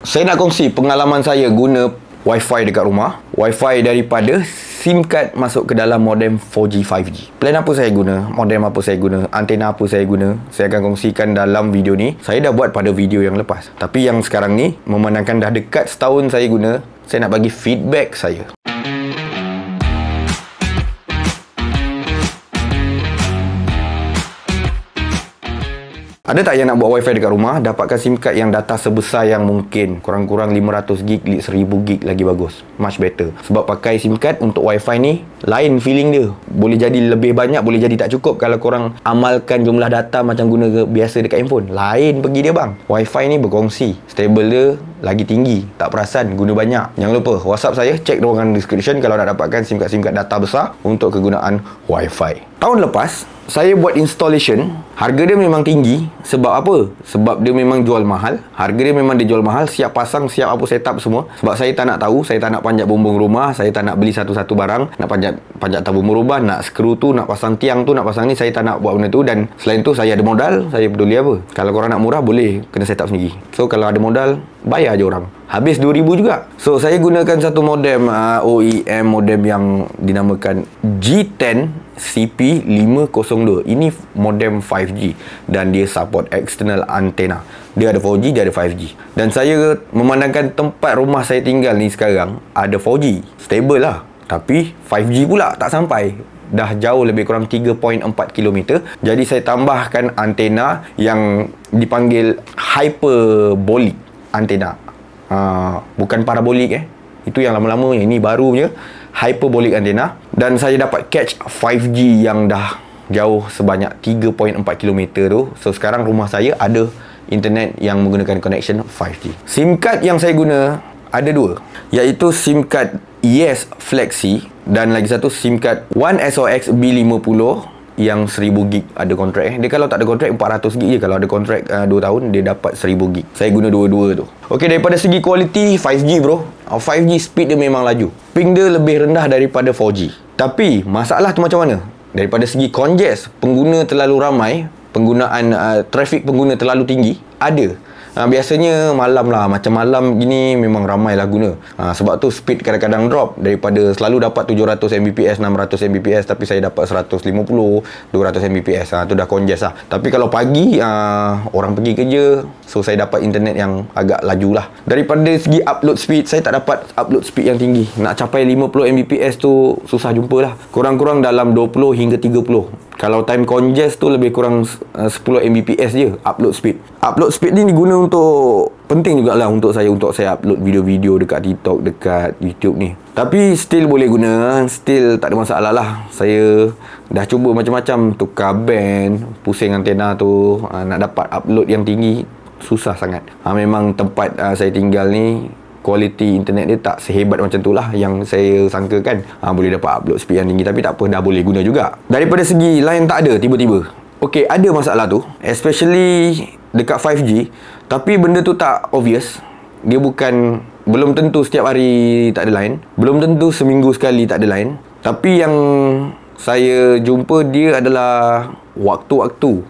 Saya nak kongsi pengalaman saya guna Wi-Fi dekat rumah. Wi-Fi daripada SIM card masuk ke dalam modem 4G, 5G. Plan apa saya guna, modem apa saya guna, antena apa saya guna, saya akan kongsikan dalam video ni. Saya dah buat pada video yang lepas. Tapi yang sekarang ni, memandangkan dah dekat setahun saya guna, saya nak bagi feedback saya. Ada tak yang nak buat Wi-Fi dekat rumah, dapatkan SIM card yang data sebesar yang mungkin, kurang-kurang 500GB, 1000GB lagi bagus, much better. Sebab pakai SIM card untuk Wi-Fi ni lain feeling dia. Boleh jadi lebih banyak, boleh jadi tak cukup kalau korang amalkan jumlah data macam guna biasa dekat handphone. Lain pergi dia bang. Wi-Fi ni berkongsi, stable dia lagi tinggi, tak perasan guna banyak. Jangan lupa WhatsApp saya, check ruangan description kalau nak dapatkan SIM card data besar untuk kegunaan Wi-Fi. Tahun lepas saya buat installation, harga dia memang tinggi. Sebab apa? Sebab dia memang jual mahal. Harga dia memang dijual mahal, siap pasang, siap apa setup semua. Sebab saya tak nak tahu, saya tak nak panjat bumbung rumah, saya tak nak beli satu-satu barang, nak panjat bumbung rumah, nak skru tu, nak pasang tiang tu, nak pasang ni, saya tak nak buat benda tu. Dan selain tu saya ada modal, saya peduli apa. Kalau korang nak murah boleh kena setup sendiri. So kalau ada modal, bayar je orang. Habis 2000 juga. So saya gunakan satu modem OEM, modem yang dinamakan G10 CP502. Ini modem 5G dan dia support external antena. Dia ada 4G, dia ada 5G. Dan saya memandangkan tempat rumah saya tinggal ni sekarang ada 4G. Stable lah. Tapi 5G pula tak sampai. Dah jauh, lebih kurang 3.4 km. Jadi saya tambahkan antena yang dipanggil hyperbolic antena. Bukan parabolik Itu yang lama-lama, ini barunya hyperbolic antena. Dan saya dapat catch 5G yang dah jauh sebanyak 3.4 km tu. So sekarang rumah saya ada internet yang menggunakan connection 5G. SIM card yang saya guna ada dua, iaitu SIM card Yes Flexi dan lagi satu SIM card One SOX B50 yang 1000GB ada kontrak Dia kalau tak ada kontrak 400GB je. Kalau ada kontrak 2 tahun dia dapat 1000GB. Saya guna dua-dua tu. Okey, daripada segi kualiti 5G bro, 5G speed dia memang laju. Ping dia lebih rendah daripada 4G. Tapi masalah tu macam mana? Daripada segi congest, pengguna terlalu ramai, penggunaan trafik pengguna terlalu tinggi, ada. Biasanya malam lah, macam malam gini memang ramai lah guna. Sebab tu speed kadang-kadang drop. Daripada selalu dapat 700 Mbps, 600 Mbps, tapi saya dapat 150, 200 Mbps. Tu dah congest lah. Tapi kalau pagi, orang pergi kerja, so saya dapat internet yang agak laju lah. Daripada segi upload speed, saya tak dapat upload speed yang tinggi. Nak capai 50 Mbps tu susah jumpa lah. Kurang-kurang dalam 20 hingga 30. Kalau time congest tu lebih kurang 10 Mbps je upload speed. Upload speed ni diguna untuk, penting jugalah untuk saya upload video-video dekat TikTok, dekat YouTube ni. Tapi still boleh guna, still tak ada masalah lah. Saya dah cuba macam-macam, tukar band, pusing antena tu, nak dapat upload yang tinggi susah sangat. Memang tempat saya tinggal ni kualiti internet dia tak sehebat macam tu lah yang saya sangkakan. Boleh dapat upload speed yang tinggi, tapi tak apa, dah boleh guna juga. Daripada segi line tak ada tiba-tiba. Okey, ada masalah tu, especially dekat 5G, tapi benda tu tak obvious. Dia bukan, belum tentu setiap hari tak ada line, belum tentu seminggu sekali tak ada line. Tapi yang saya jumpa dia adalah waktu-waktu.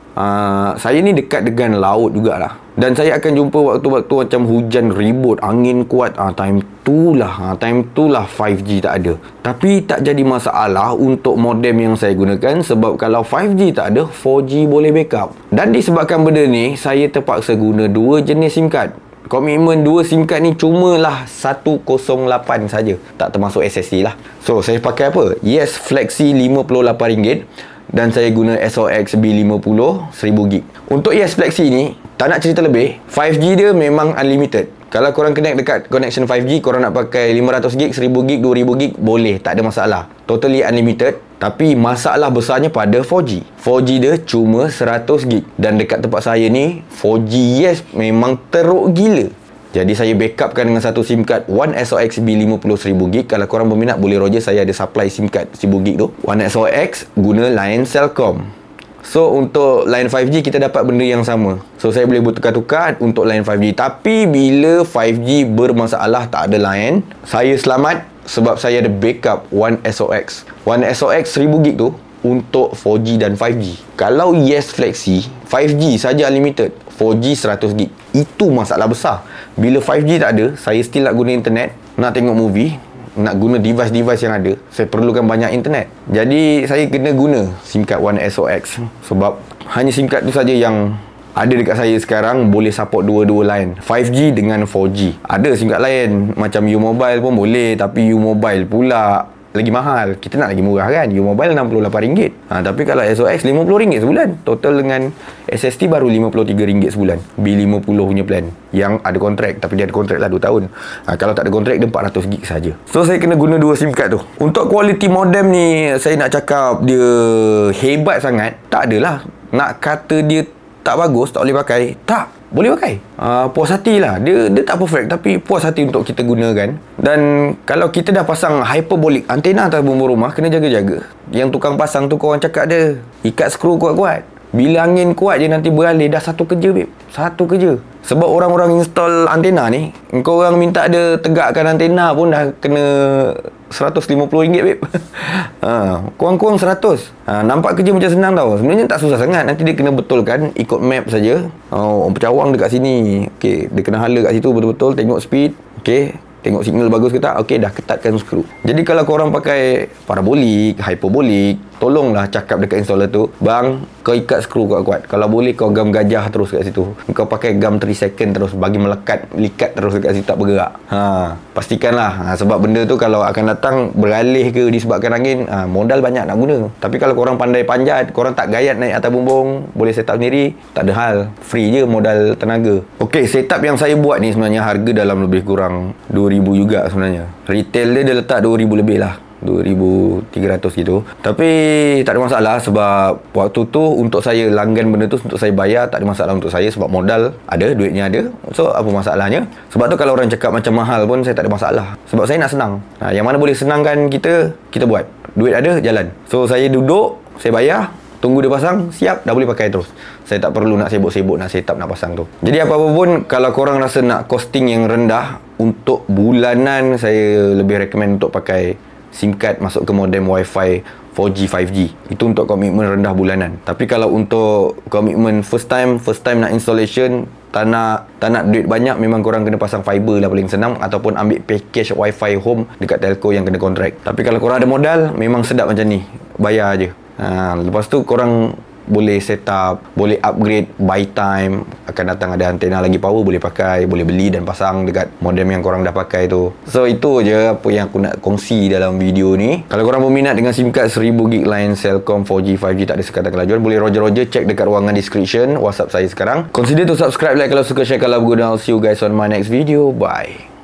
Saya ni dekat dengan laut jugalah. Dan saya akan jumpa waktu-waktu macam hujan ribut, angin kuat. Time tu lah 5G tak ada. Tapi tak jadi masalah untuk modem yang saya gunakan. Sebab kalau 5G tak ada, 4G boleh backup. Dan disebabkan benda ni, saya terpaksa guna dua jenis SIM card. Komitmen dua SIM card ni cumalah 108 saja, tak termasuk SSD lah. So saya pakai apa? Yes Flexi RM58 dan saya guna SOX B50 1000GB. Untuk Yes Flexi ni, tak nak cerita lebih, 5G dia memang unlimited. Kalau korang connect dekat connection 5G, korang nak pakai 500GB, 1000GB, 2000GB, boleh, tak ada masalah. Totally unlimited. Tapi masalah besarnya pada 4G. 4G dia cuma 100GB. Dan dekat tempat saya ni, 4G Yes memang teruk gila. Jadi saya backupkan dengan satu SIM card One SOX B50 1000GB. Kalau korang berminat, boleh Roger, saya ada supply SIM card 1000GB tu. One SOX guna line Celcom. So untuk line 5G kita dapat benda yang sama. So saya boleh bertukar-tukar untuk line 5G. Tapi bila 5G bermasalah, tak ada line, saya selamat sebab saya ada backup One SOX. One SOX 1000GB tu untuk 4G dan 5G. Kalau Yes Flexi 5G saja unlimited, 4G 100 gig. Itu masalah besar. Bila 5G tak ada, saya still nak guna internet, nak tengok movie, nak guna device-device yang ada, saya perlukan banyak internet. Jadi saya kena guna SIM card One SOX, sebab hanya SIM card tu saja yang ada dekat saya sekarang boleh support dua-dua line, 5G dengan 4G. Ada SIM card lain macam U-Mobile pun boleh, tapi U-Mobile pula lagi mahal. Kita nak lagi murah kan, U-Mobile RM68. Tapi kalau SOX RM50 sebulan. Total dengan SST baru RM53 sebulan. B50 punya plan yang ada kontrak, tapi dia ada kontrak lah 2 tahun. Kalau tak ada kontrak, dia 400 gig saja. So saya kena guna 2 SIM card tu. Untuk kualiti modem ni, saya nak cakap dia hebat sangat, tak adalah. Nak kata dia tak bagus, tak boleh pakai, tak, boleh pakai. Puas hati lah. Dia tak perfect, tapi puas hati untuk kita gunakan. Dan kalau kita dah pasang hyperbolic antena atas bumbung rumah, kena jaga-jaga. Yang tukang pasang tu, korang cakap dia ikat skru kuat-kuat. Bila angin kuat je nanti beralih. Dah satu kerja, babe. Satu kerja. Sebab orang-orang install antena ni, kau orang minta dia tegakkan antena pun dah kena RM150, babe. Kurang-kurang 100. Nampak kerja macam senang tau. Sebenarnya tak susah sangat. Nanti dia kena betulkan, ikut map saja. Orang pencawang dekat sini, okey, dia kena hala kat situ betul-betul, tengok speed, okey, tengok signal bagus ke tak, okey, dah ketatkan skru. Jadi kalau korang pakai parabolik, hyperbolik, tolonglah cakap dekat installer tu, bang, kau ikat skru kuat-kuat. Kalau boleh kau gam gajah terus kat situ. Kau pakai gam 3 second terus, bagi melekat, likat terus dekat situ, tak bergerak. Pastikanlah. Sebab benda tu kalau akan datang beralih ke disebabkan angin, modal banyak nak guna. Tapi kalau korang pandai panjat, korang tak gayat naik atas bumbung, boleh set up sendiri, tak ada hal. Free je modal tenaga. Okey, setup yang saya buat ni sebenarnya harga dalam lebih kurang 2,000 juga sebenarnya. Retail dia letak 2,000 lebih lah, 2,300 gitu. Tapi tak ada masalah, sebab waktu tu untuk saya langgan benda tu, untuk saya bayar, tak ada masalah untuk saya. Sebab modal ada, duitnya ada. So apa masalahnya? Sebab tu kalau orang cakap macam mahal pun, saya tak ada masalah. Sebab saya nak senang. Yang mana boleh senangkan kita, kita buat. Duit ada, jalan. So saya duduk, saya bayar, tunggu dia pasang, siap, dah boleh pakai terus. Saya tak perlu nak sibuk-sibuk nak setup, nak pasang tu. Jadi apa-apa pun, kalau korang rasa nak costing yang rendah, untuk bulanan saya lebih recommend untuk pakai SIM card masuk ke modem Wi-Fi 4G, 5G. Itu untuk komitmen rendah bulanan. Tapi kalau untuk komitmen first time nak installation, tak nak duit banyak, memang korang kena pasang fiber lah paling senang, ataupun ambil package Wi-Fi home dekat telco yang kena kontrak. Tapi kalau korang ada modal, memang sedap macam ni, bayar je. Lepas tu korang boleh set up, boleh upgrade by time. Akan datang ada antena lagi power, boleh pakai, boleh beli dan pasang dekat modem yang korang dah pakai tu. So itu je apa yang aku nak kongsi dalam video ni. Kalau korang berminat dengan SIM card 1000GB line Celcom 4G 5G tak ada sekatan kelajuan, boleh roger check dekat ruangan description WhatsApp saya sekarang. Consider to subscribe, like kalau suka, share kalau berguna. I'll see you guys on my next video. Bye.